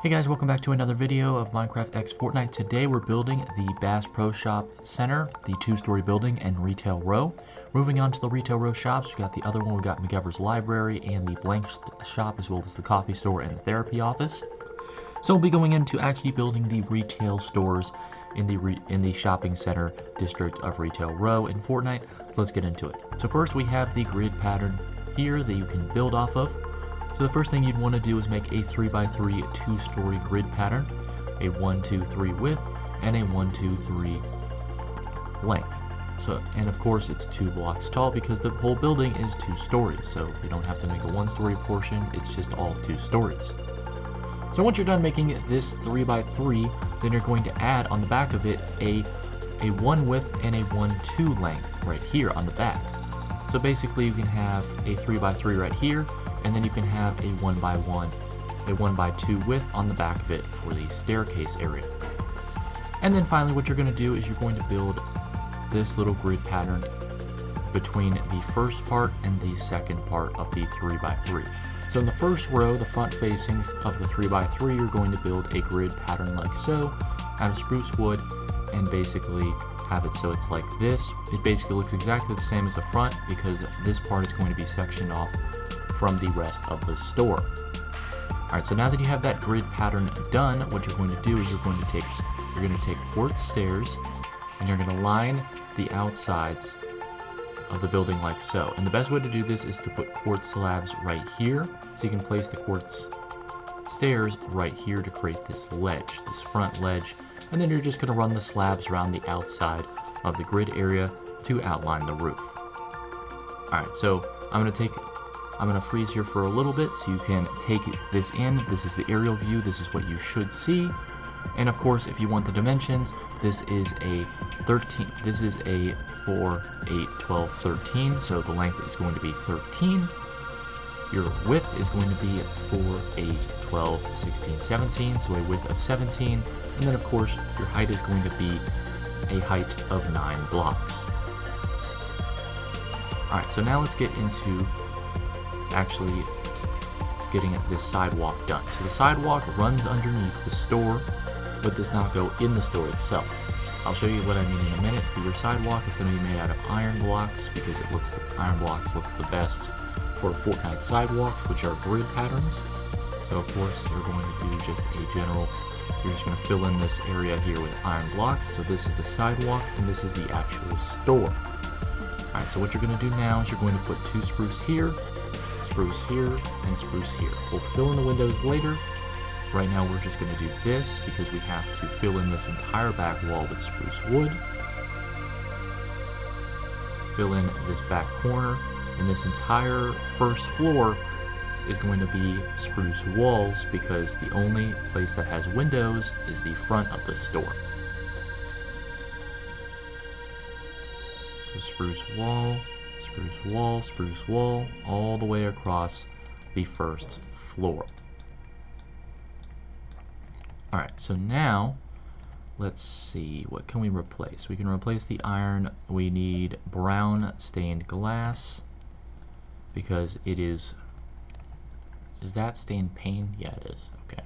Hey guys, welcome back to another video of Minecraft x Fortnite. Today we're building the Bass Pro Shop Center, the two-story building and retail row. Moving on to the retail row shops, we got the other one, we got McGever's Library and the Blank Shop, as well as the coffee store and the therapy office. So we'll be going into actually building the retail stores in the shopping center district of retail row in Fortnite. So let's get into it. So first we have the grid pattern here that you can build off of. So the first thing you'd want to do is make a 3x3 two-story grid pattern, a 1, 2, 3 width, and a 1, 2, 3 length. So, and of course it's 2 blocks tall because the whole building is 2 stories. So you don't have to make a 1-story portion, it's just all 2 stories. So once you're done making this 3x3, then you're going to add on the back of it a 1 width and a 1, 2 length right here on the back. So basically you can have a 3x3 right here, and then you can have a 1x1, a 1x2 width on the back of it for the staircase area. And then finally what you're going to do is you're going to build this little grid pattern between the first part and the second part of the 3x3. So in the first row, the front facing of the 3x3, you're going to build a grid pattern like so, out of spruce wood, and basically have it so it's like this. It basically looks exactly the same as the front because this part is going to be sectioned off from the rest of the store. Alright, so now that you have that grid pattern done, what you're going to do is you're going to take quartz stairs and you're going to line the outsides of the building like so. And the best way to do this is to put quartz slabs right here, so you can place the quartz stairs right here to create this ledge, this front ledge, and then you're just going to run the slabs around the outside of the grid area to outline the roof. Alright, so I'm going to freeze here for a little bit so you can take this in. This is the aerial view, this is what you should see. And of course, if you want the dimensions, this is a 4, 8, 12, 13, so the length is going to be 13. Your width is going to be 4, 8, 12, 16, 17, so a width of 17. And then of course, your height is going to be a height of 9 blocks. Alright, so now let's get into actually getting this sidewalk done. So the sidewalk runs underneath the store, but does not go in the store itself. I'll show you what I mean in a minute, but your sidewalk is going to be made out of iron blocks because iron blocks look the best for Fortnite sidewalks, which are grid patterns. So of course you're going to do just a general, you're just going to fill in this area here with iron blocks. So this is the sidewalk and this is the actual store. Alright, so what you're going to do now is you're going to put 2 spruce here, and spruce here. We'll fill in the windows later. Right now we're just going to do this because we have to fill in this entire back wall with spruce wood. Fill in this back corner, and this entire first floor is going to be spruce walls because the only place that has windows is the front of the store. So spruce wall, spruce wall, spruce wall, all the way across the first floor. Alright, so now, let's see, what can we replace? We can replace the iron. We need brown stained glass, because it is that stained pane? Yeah, it is. Okay.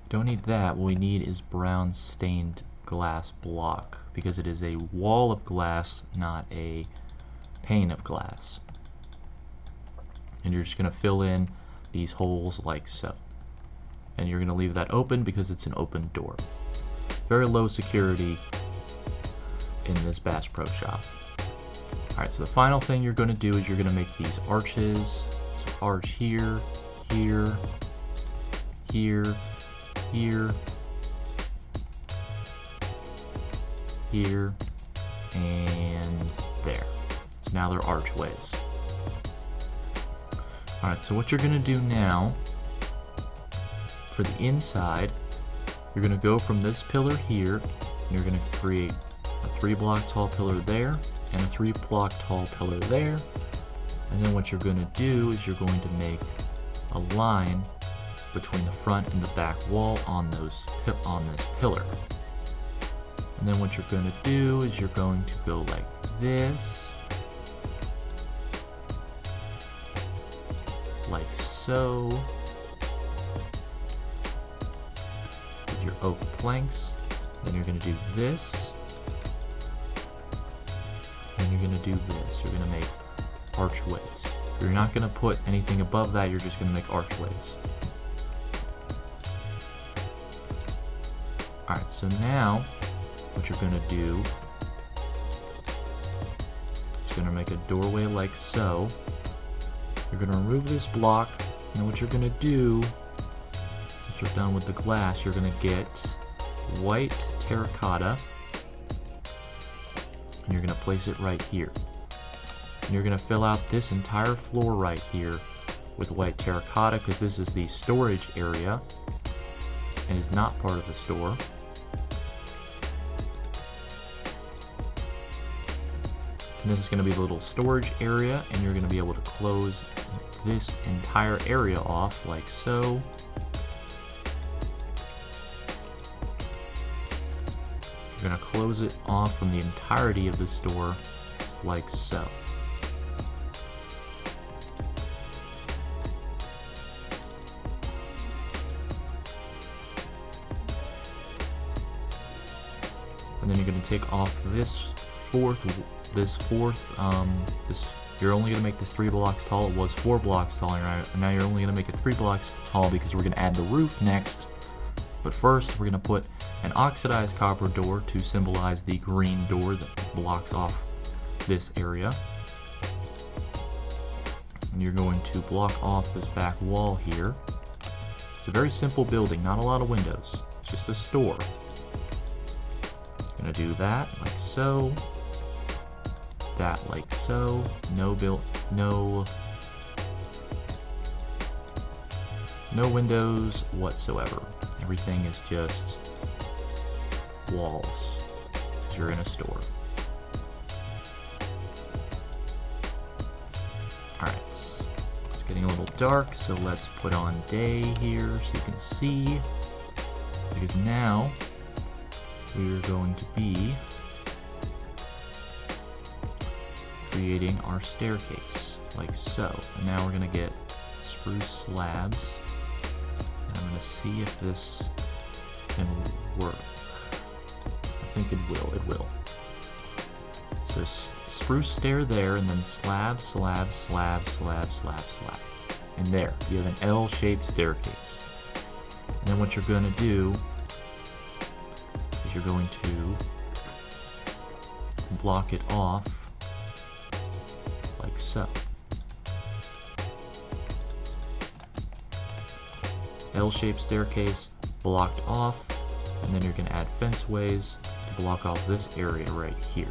Don't need that. What we need is brown stained glass block, because it is a wall of glass, not a pane of glass. And you're just going to fill in these holes like so. And you're going to leave that open because it's an open door. Very low security in this Bass Pro Shop. Alright, so the final thing you're going to do is you're going to make these arches. So arch here, here, here, here, here, and there. So now they're archways. Alright, so what you're going to do now, for the inside, you're going to go from this pillar here, and you're going to create a 3-block tall pillar there, and a 3-block tall pillar there. And then what you're going to do is you're going to make a line between the front and the back wall on this pillar. And then what you're going to do is you're going to go like this, like so, your oak planks. Then you're going to do this. And you're going to do this. You're going to make archways. You're not going to put anything above that, you're just going to make archways. Alright, so now what you're going to do is going to make a doorway like so. You're going to remove this block, and what you're going to do, since you're done with the glass, you're going to get white terracotta, and you're going to place it right here. And you're going to fill out this entire floor right here with white terracotta, because this is the storage area and is not part of the store. And this is going to be the little storage area, and you're going to be able to close this entire area off like so. You're going to close it off from the entirety of the store like so. And then you're going to take off this you're only going to make this 3 blocks tall. It was 4 blocks tall, and now you're only going to make it 3 blocks tall because we're going to add the roof next. But first, we're going to put an oxidized copper door to symbolize the green door that blocks off this area. And you're going to block off this back wall here. It's a very simple building, not a lot of windows, it's just a store. Gonna do that like so, that like so. No windows whatsoever. Everything is just walls, because you're in a store. Alright, it's getting a little dark, so let's put on day here so you can see, because now we're going to be creating our staircase like so. And now we're going to get spruce slabs, and I'm going to see if this can work. I think it will. So spruce stair there, and then slab, slab, slab, slab, slab, slab. And there, you have an L-shaped staircase. And then what you're going to do is you're going to block it off like so. L-shaped staircase blocked off, and then you're going to add fenceways to block off this area right here.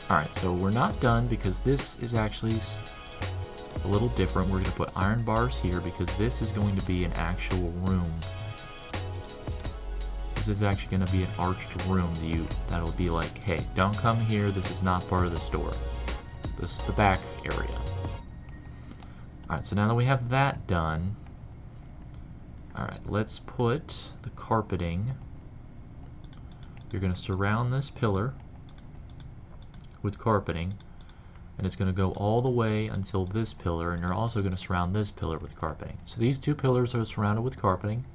Alright, so we're not done because this is actually a little different. We're going to put iron bars here because this is going to be an actual room. This is actually going to be an arched room that'll be like, hey, don't come here, this is not part of the store. This is the back area. Alright, so now that we have that done, alright, let's put the carpeting. You're going to surround this pillar with carpeting, and it's going to go all the way until this pillar, and you're also going to surround this pillar with carpeting. So these two pillars are surrounded with carpeting,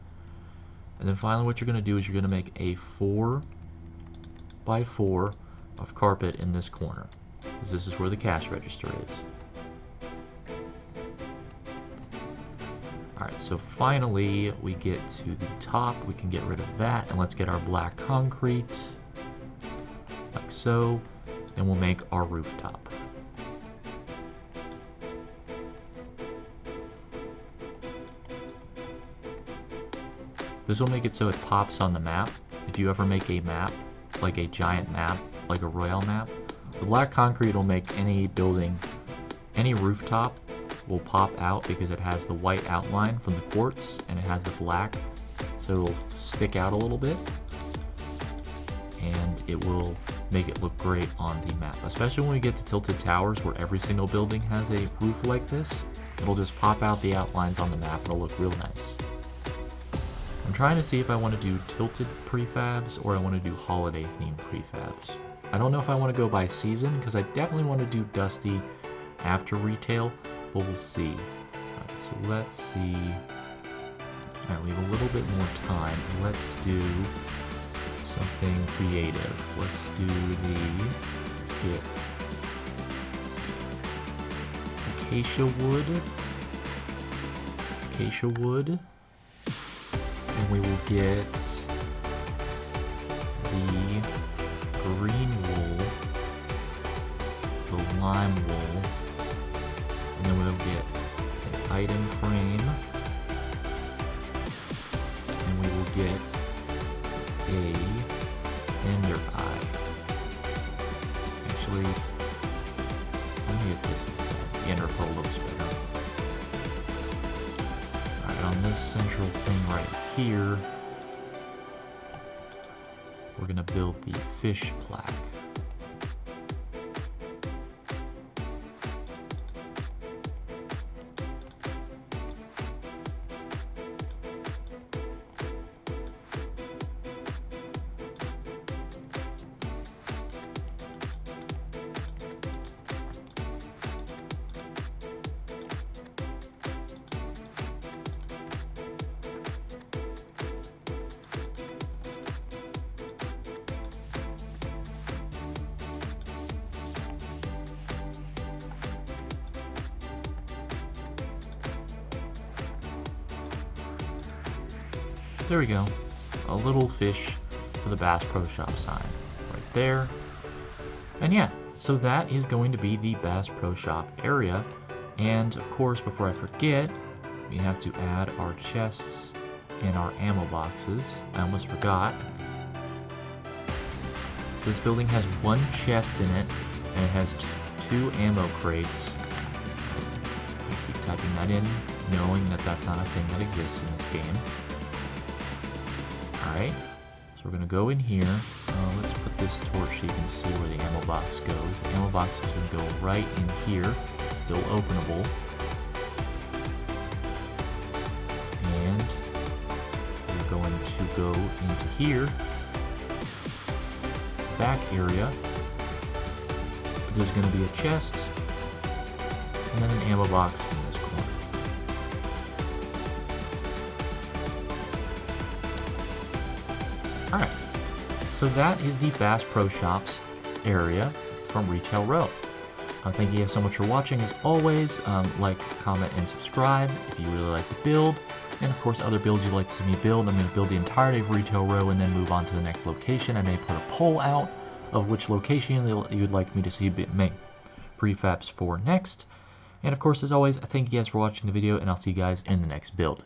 and then finally what you're going to do is you're going to make a 4x4 of carpet in this corner, because this is where the cash register is. Alright, so finally we get to the top. We can get rid of that, and let's get our black concrete like so, and we'll make our rooftop. This will make it so it pops on the map. If you ever make a map, like a giant map, like a royale map, the black concrete will make any building, any rooftop will pop out because it has the white outline from the quartz and it has the black, so it'll stick out a little bit, and it will make it look great on the map. Especially when we get to tilted towers where every single building has a roof like this, it'll just pop out the outlines on the map and it'll look real nice. I'm trying to see if I want to do tilted prefabs or I want to do holiday themed prefabs. I don't know if I want to go by season because I definitely want to do dusty after retail, but we'll see. Alright, so let's see. Alright, we have a little bit more time. Let's do something creative. Let's get acacia wood, and we will get the green wool, the lime wool, and then we'll get an item frame, and we will get a ender eye. Actually, let me get this instead. The ender pearl looks better. Alright, on this central thing right here, we're gonna build the fish plaque. There we go. A little fish for the Bass Pro Shop sign right there. And yeah, so that is going to be the Bass Pro Shop area. And of course, before I forget, we have to add our chests and our ammo boxes. I almost forgot. So this building has one chest in it, and it has two ammo crates. I keep typing that in, knowing that that's not a thing that exists in this game. Alright, so we're going to go in here. Let's put this torch so you can see where the ammo box goes. The ammo box is going to go right in here, still openable. And we're going to go into here, back area. There's going to be a chest, and then an ammo box in this corner. Alright, so that is the Bass Pro Shops area from Retail Row. Thank you guys so much for watching. As always, like, comment, and subscribe if you really like to build. And of course, other builds you'd like to see me build. I'm going to build the entirety of Retail Row and then move on to the next location. I may put a poll out of which location you would like me to see make prefabs for next. And of course, as always, thank you guys for watching the video, and I'll see you guys in the next build.